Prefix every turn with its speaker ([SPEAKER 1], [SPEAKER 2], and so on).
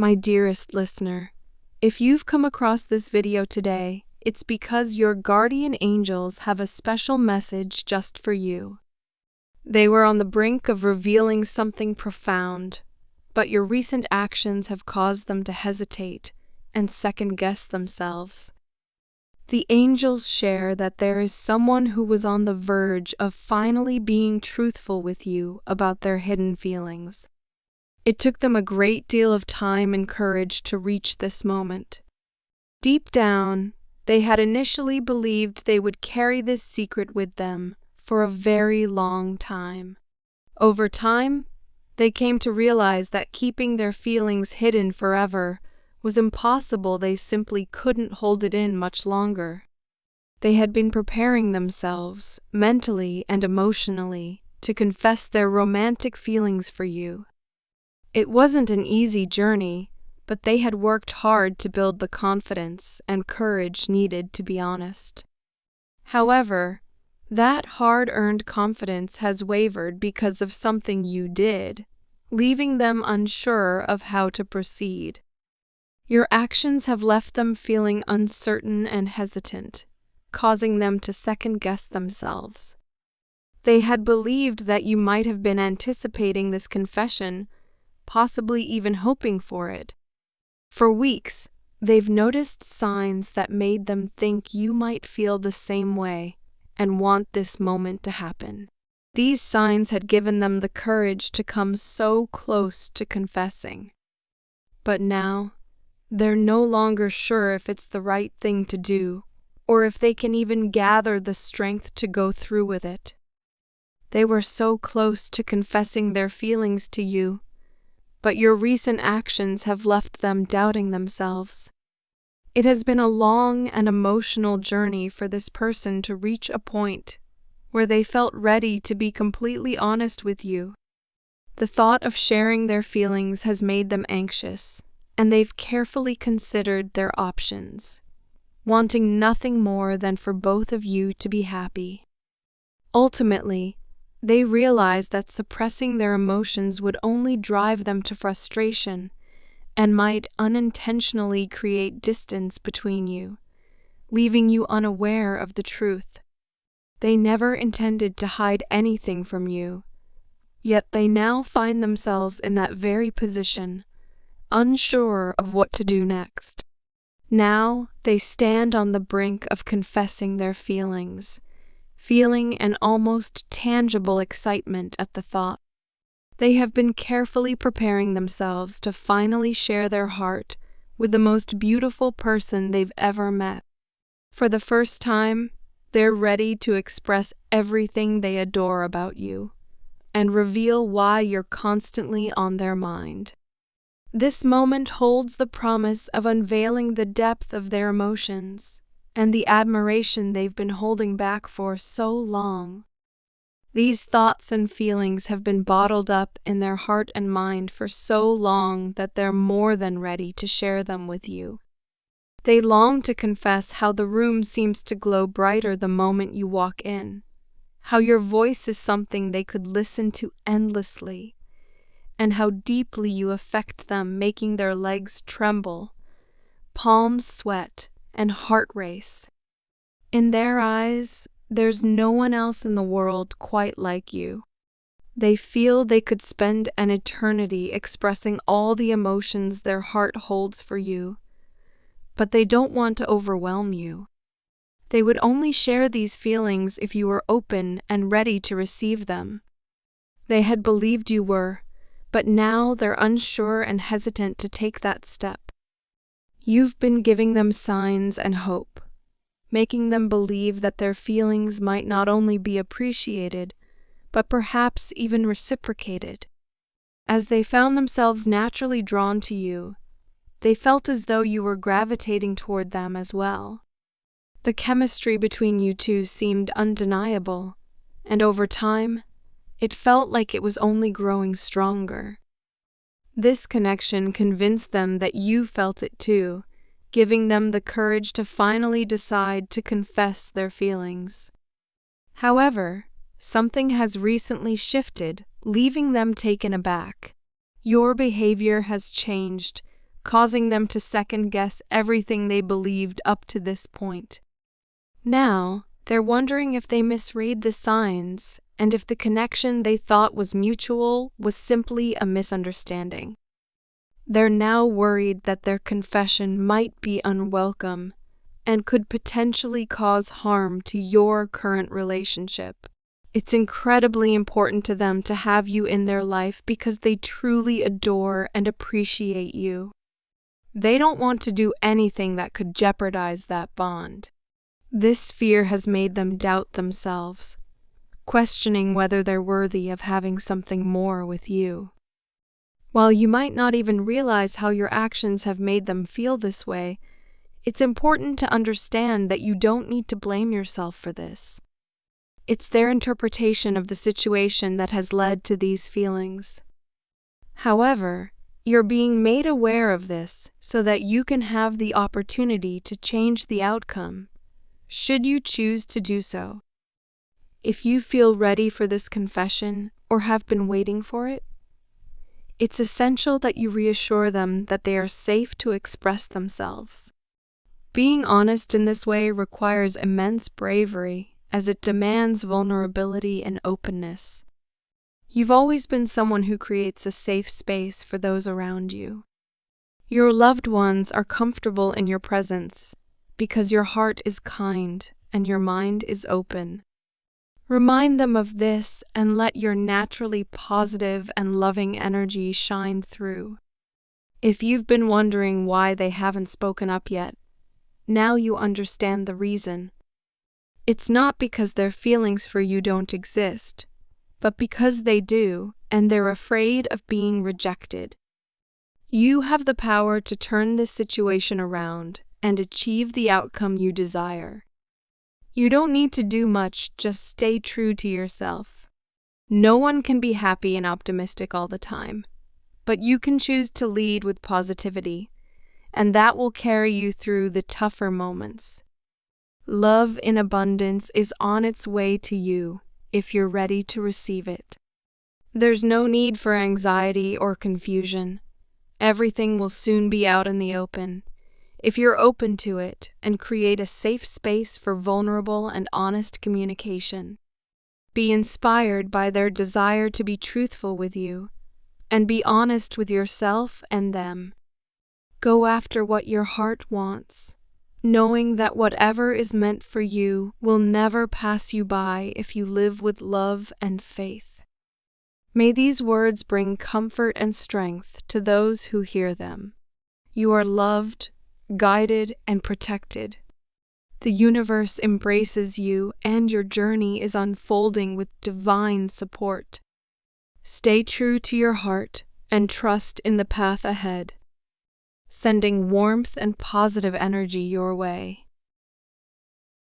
[SPEAKER 1] My dearest listener, if you've come across this video today, it's because your guardian angels have a special message just for you. They were on the brink of revealing something profound, but your recent actions have caused them to hesitate and second-guess themselves. The angels share that there is someone who was on the verge of finally being truthful with you about their hidden feelings. It took them a great deal of time and courage to reach this moment. Deep down, they had initially believed they would carry this secret with them for a very long time. Over time, they came to realize that keeping their feelings hidden forever was impossible. They simply couldn't hold it in much longer. They had been preparing themselves, mentally and emotionally, to confess their romantic feelings for you. It wasn't an easy journey, but they had worked hard to build the confidence and courage needed to be honest. However, that hard-earned confidence has wavered because of something you did, leaving them unsure of how to proceed. Your actions have left them feeling uncertain and hesitant, causing them to second-guess themselves. They had believed that you might have been anticipating this confession, possibly even hoping for it. For weeks, they've noticed signs that made them think you might feel the same way and want this moment to happen. These signs had given them the courage to come so close to confessing. But now, they're no longer sure if it's the right thing to do, or if they can even gather the strength to go through with it. They were so close to confessing their feelings to you, but your recent actions have left them doubting themselves. It has been a long and emotional journey for this person to reach a point where they felt ready to be completely honest with you. The thought of sharing their feelings has made them anxious, and they've carefully considered their options, wanting nothing more than for both of you to be happy. Ultimately, they realized that suppressing their emotions would only drive them to frustration and might unintentionally create distance between you, leaving you unaware of the truth. They never intended to hide anything from you, yet they now find themselves in that very position, unsure of what to do next. Now they stand on the brink of confessing their feelings, feeling an almost tangible excitement at the thought. They have been carefully preparing themselves to finally share their heart with the most beautiful person they've ever met. For the first time, they're ready to express everything they adore about you and reveal why you're constantly on their mind. This moment holds the promise of unveiling the depth of their emotions and the admiration they've been holding back for so long. These thoughts and feelings have been bottled up in their heart and mind for so long that they're more than ready to share them with you. They long to confess how the room seems to glow brighter the moment you walk in, how your voice is something they could listen to endlessly, and how deeply you affect them, making their legs tremble, palms sweat, and heart race. In their eyes, there's no one else in the world quite like you. They feel they could spend an eternity expressing all the emotions their heart holds for you, but they don't want to overwhelm you. They would only share these feelings if you were open and ready to receive them. They had believed you were, but now they're unsure and hesitant to take that step. You've been giving them signs and hope, making them believe that their feelings might not only be appreciated, but perhaps even reciprocated. As they found themselves naturally drawn to you, they felt as though you were gravitating toward them as well. The chemistry between you two seemed undeniable, and over time, it felt like it was only growing stronger. This connection convinced them that you felt it too, giving them the courage to finally decide to confess their feelings. However, something has recently shifted, leaving them taken aback. Your behavior has changed, causing them to second-guess everything they believed up to this point. Now, they're wondering if they misread the signs and if the connection they thought was mutual was simply a misunderstanding. They're now worried that their confession might be unwelcome and could potentially cause harm to your current relationship. It's incredibly important to them to have you in their life because they truly adore and appreciate you. They don't want to do anything that could jeopardize that bond. This fear has made them doubt themselves, questioning whether they're worthy of having something more with you. While you might not even realize how your actions have made them feel this way, it's important to understand that you don't need to blame yourself for this. It's their interpretation of the situation that has led to these feelings. However, you're being made aware of this so that you can have the opportunity to change the outcome, should you choose to do so. If you feel ready for this confession or have been waiting for it, it's essential that you reassure them that they are safe to express themselves. Being honest in this way requires immense bravery, as it demands vulnerability and openness. You've always been someone who creates a safe space for those around you. Your loved ones are comfortable in your presence because your heart is kind and your mind is open. Remind them of this and let your naturally positive and loving energy shine through. If you've been wondering why they haven't spoken up yet, now you understand the reason. It's not because their feelings for you don't exist, but because they do, and they're afraid of being rejected. You have the power to turn this situation around and achieve the outcome you desire. You don't need to do much, just stay true to yourself. No one can be happy and optimistic all the time, but you can choose to lead with positivity, and that will carry you through the tougher moments. Love in abundance is on its way to you if you're ready to receive it. There's no need for anxiety or confusion. Everything will soon be out in the open if you're open to it and create a safe space for vulnerable and honest communication. Be inspired by their desire to be truthful with you and be honest with yourself and them. Go after what your heart wants, knowing that whatever is meant for you will never pass you by if you live with love and faith. May these words bring comfort and strength to those who hear them. You are loved, guided, and protected. The universe embraces you, and your journey is unfolding with divine support. Stay true to your heart and trust in the path ahead, sending warmth and positive energy your way.